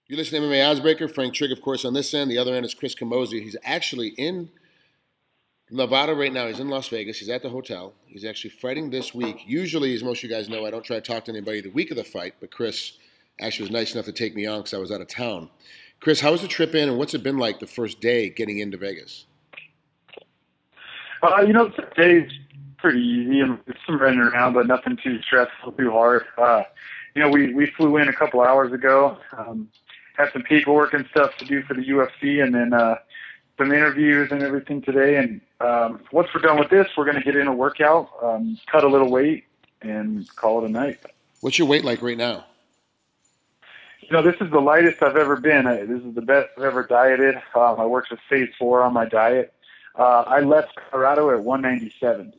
You're listening to MMA Oddsbreaker. Frank Trigg, of course, on this end. The other end is Chris Camozzi. He's actually in Nevada right now. He's in Las Vegas. He's at the hotel. He's actually fighting this week. Usually, as most of you guys know, I don't try to talk to anybody the week of the fight, but Chris actually was nice enough to take me on because I was out of town. Chris, how was the trip in, and what's it been like the first day getting into Vegas? The day's pretty easy. It's some running around, but nothing too stressful, too hard. We flew in a couple hours ago. Had some paperwork and stuff to do for the UFC, and then some interviews and everything today. And once we're done with this, we're going to get in a workout, cut a little weight, and call it a night. What's your weight like right now? This is the lightest I've ever been. This is the best I've ever dieted. I worked with phase 4 on my diet. I left Colorado at 197.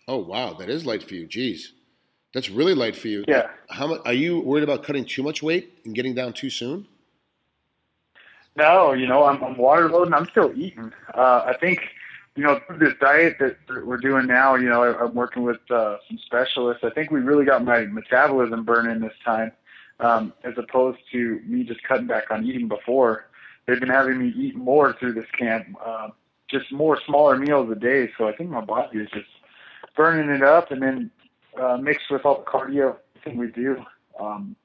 Oh, wow. That is light for you. Jeez. That's really light for you. Yeah. Are you worried about cutting too much weight and getting down too soon? No, I'm water loading. I'm still eating. I think, this diet that we're doing now, I'm working with some specialists. I think we really got my metabolism burning this time, as opposed to me just cutting back on eating before. They've been having me eat more through this camp, just more smaller meals a day. So I think my body is just burning it up, and then mixed with all the cardio thing we do,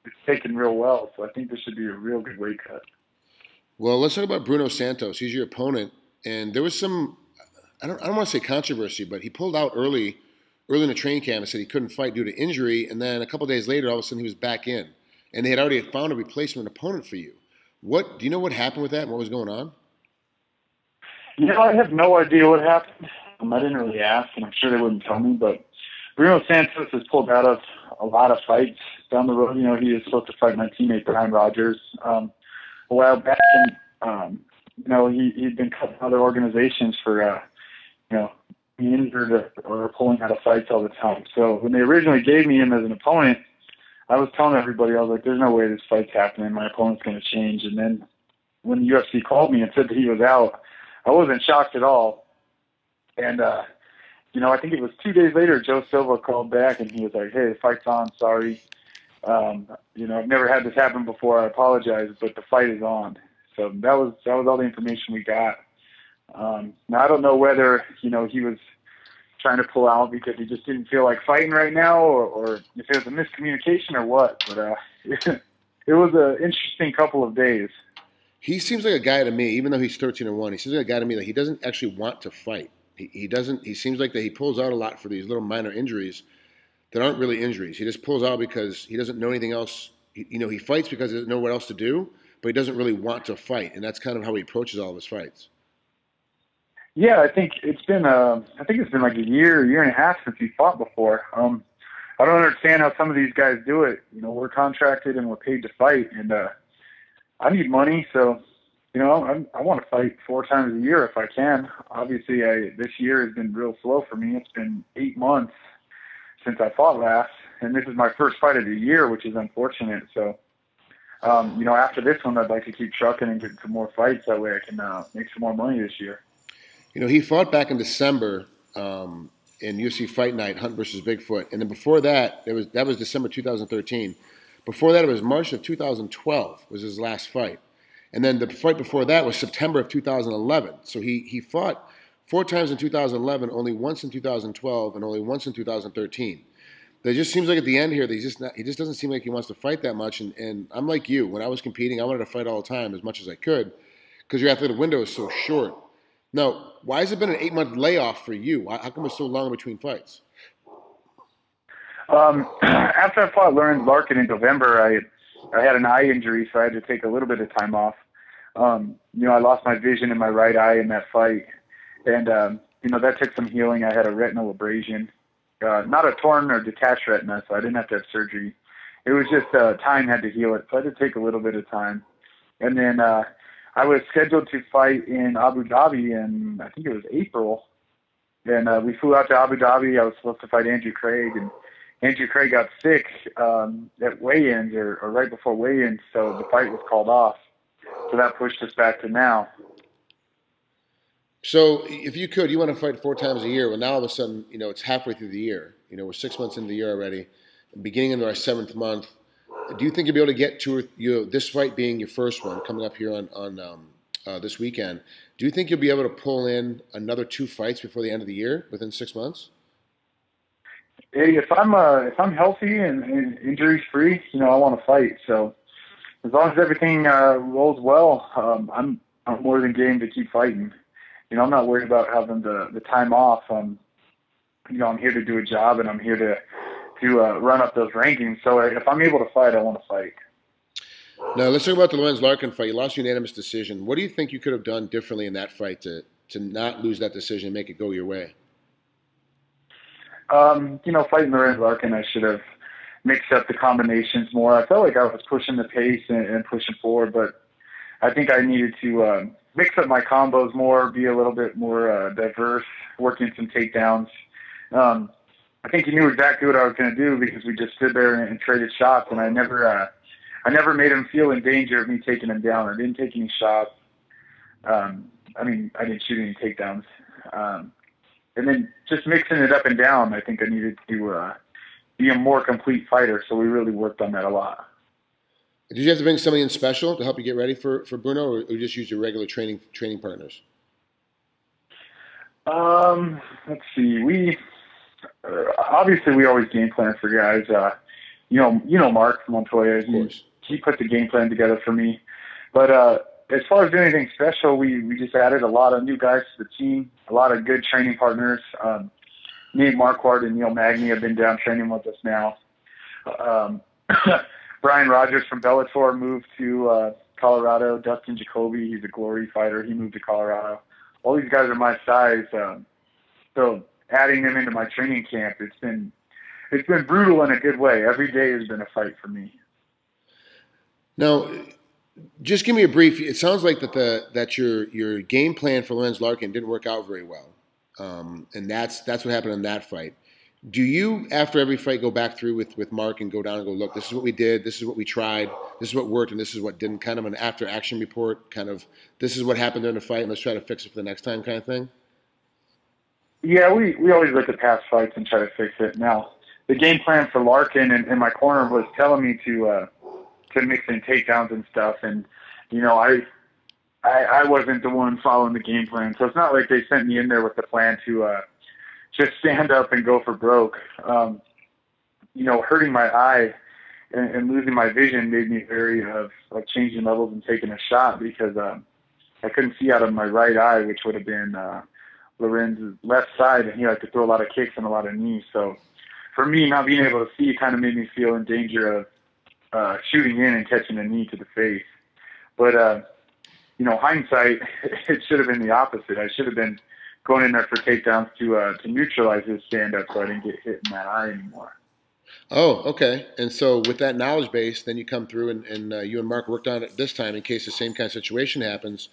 it's taken real well. So I think this should be a real good weight cut. Well, let's talk about Bruno Santos. He's your opponent, and there was some, I don't want to say controversy, but he pulled out early in the training camp and said he couldn't fight due to injury, and then a couple of days later, all of a sudden he was back in, and they had already found a replacement opponent for you. Do you know what happened with that and what was going on? I have no idea what happened. I didn't really ask, and I'm sure they wouldn't tell me, but Bruno Santos has pulled out of a lot of fights down the road. He was supposed to fight my teammate Brian Rogers a while back, and he'd been cut from other organizations for being injured or pulling out of fights all the time. So when they originally gave me him as an opponent, I was telling everybody, I was like, "There's no way this fight's happening. My opponent's going to change." And then when the UFC called me and said that he was out, I wasn't shocked at all. And I think it was 2 days later, Joe Silva called back and he was like, "Hey, the fight's on. Sorry. I've never had this happen before. I apologize, but the fight is on." So that was all the information we got. Now I don't know whether, he was trying to pull out because he just didn't feel like fighting right now, or if it was a miscommunication or what, but it was an interesting couple of days. He seems like a guy to me, even though he's 13-1, he seems like a guy to me that he doesn't actually want to fight. He doesn't. He seems like that he pulls out a lot for these little minor injuries that aren't really injuries. He just pulls out because he doesn't know anything else. He fights because he doesn't know what else to do, but he doesn't really want to fight, and that's kind of how he approaches all of his fights. Yeah, I think it's been like a year and a half since he fought before. I don't understand how some of these guys do it. We're contracted and we're paid to fight, and I need money, so I want to fight 4 times a year if I can. Obviously, this year has been real slow for me. It's been 8 months since I fought last, and this is my first fight of the year, which is unfortunate. So, after this one, I'd like to keep trucking and get some more fights. That way I can make some more money this year. He fought back in December in UFC Fight Night, Hunt versus Bigfoot. And then before that, that was December 2013. Before that, it was March of 2012 was his last fight. And then the fight before that was September of 2011. So he fought 4 times in 2011, only once in 2012, and only once in 2013. It just seems like at the end here, he just doesn't seem like he wants to fight that much. And I'm like you. When I was competing, I wanted to fight all the time as much as I could because your athletic window is so short. Now, why has it been an 8-month layoff for you? How come it's so long between fights? After I fought Lauren Larkin in November, I had an eye injury, so I had to take a little bit of time off. I lost my vision in my right eye in that fight, and that took some healing. I had a retinal abrasion, not a torn or detached retina, so I didn't have to have surgery. It was just time had to heal it, so I had to take a little bit of time. And then I was scheduled to fight in Abu Dhabi in, I think it was April. And we flew out to Abu Dhabi. I was supposed to fight Andrew Craig, and Andrew Craig got sick at weigh-ins or right before weigh-ins, so the fight was called off. So that pushed us back to now. So if you could, you want to fight 4 times a year. Well, now all of a sudden, it's halfway through the year. We're 6 months into the year already. Beginning into our 7th month, Do you think you'll be able to get to this fight being your first one coming up here on this weekend? Do you think you'll be able to pull in another 2 fights before the end of the year within 6 months? Hey, if I'm healthy and injuries free, I want to fight. So as long as everything rolls well, I'm more than game to keep fighting. I'm not worried about having the time off. I'm here to do a job, and I'm here to run up those rankings. So if I'm able to fight, I want to fight. Now, let's talk about the Lorenz Larkin fight. You lost a unanimous decision. What do you think you could have done differently in that fight to not lose that decision and make it go your way? Fighting Lorenz Larkin, I should have mixed up the combinations more. I felt like I was pushing the pace and pushing forward, but I think I needed to mix up my combos more, be a little bit more diverse, working some takedowns. I think he knew exactly what I was going to do because we just stood there and traded shots, and I never made him feel in danger of me taking him down. I didn't take any shots. I didn't shoot any takedowns. And then just mixing it up and down, I think I needed to be a more complete fighter, so we really worked on that a lot. Did you have to bring somebody in special to help you get ready for Bruno, or you just use your regular training partners? Let's see. We obviously we always game plan for guys. Mark Montoya. He put the game plan together for me. But as far as doing anything special, we just added a lot of new guys to the team, a lot of good training partners. Nate Marquardt and Neil Magny have been down training with us now. Brian Rogers from Bellator moved to Colorado. Dustin Jacoby, he's a Glory fighter. He moved to Colorado. All these guys are my size. So adding them into my training camp, it's been brutal in a good way. Every day has been a fight for me. Now, just give me a brief. It sounds like that your game plan for Lorenz Larkin didn't work out very well, and that's what happened in that fight. Do you, after every fight, go back through with Mark and go down and go, look, this is what we did, this is what we tried, this is what worked, and this is what didn't? Kind of an after-action report, kind of this is what happened during the fight, and let's try to fix it for the next time, kind of thing. Yeah, we always look at past fights and try to fix it. Now, the game plan for Larkin and my corner was telling me to mix in takedowns and stuff, and I wasn't the one following the game plan, so it's not like they sent me in there with the plan to just stand up and go for broke. Hurting my eye and losing my vision made me very of changing levels and taking a shot because I couldn't see out of my right eye, which would have been Lorenz's left side, and he liked to throw a lot of kicks and a lot of knees. So for me, not being able to see kind of made me feel in danger of shooting in and catching a knee to the face. But, hindsight, it should have been the opposite. I should have been going in there for takedowns to neutralize his stand-up so I didn't get hit in that eye anymore. Oh, okay. And so with that knowledge base, then you come through and you and Mark worked on it this time in case the same kind of situation happens.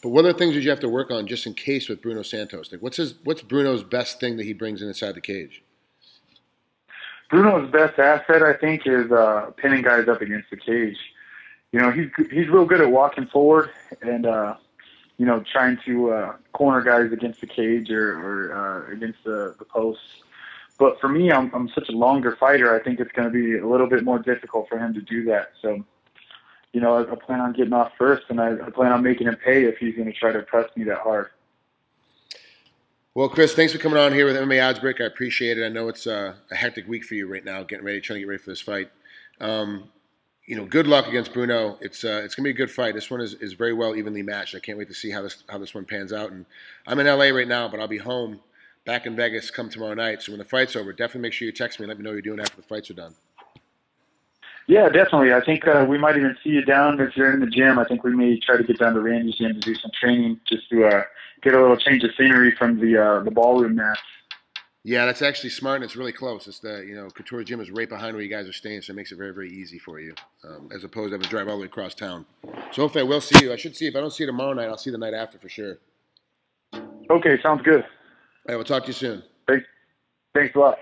But what other things did you have to work on just in case with Bruno Santos? Like what's Bruno's best thing that he brings inside the cage? Bruno's best asset, I think, is pinning guys up against the cage. He's real good at walking forward and trying to corner guys against the cage or against the posts. But for me, I'm such a longer fighter. I think it's going to be a little bit more difficult for him to do that. So, I plan on getting off first, and I plan on making him pay if he's going to try to press me that hard. Well, Chris, thanks for coming on here with MMA Oddsbreaker. I appreciate it. I know it's a hectic week for you right now, trying to get ready for this fight. Good luck against Bruno. It's going to be a good fight. This one is very well evenly matched. I can't wait to see how this one pans out. And I'm in LA right now, but I'll be home back in Vegas come tomorrow night. So when the fight's over, definitely make sure you text me and let me know what you're doing after the fights are done. Yeah, definitely. I think we might even see you down if you're in the gym. I think we may try to get down to Randy's gym to do some training just to get a little change of scenery from the ballroom match. Yeah, that's actually smart, and it's really close. It's Couture's gym is right behind where you guys are staying, so it makes it very, very easy for you, as opposed to having to drive all the way across town. So hopefully I will see you. I should see you. If I don't see you tomorrow night, I'll see you the night after for sure. Okay, sounds good. All right, we'll talk to you soon. Thanks a lot.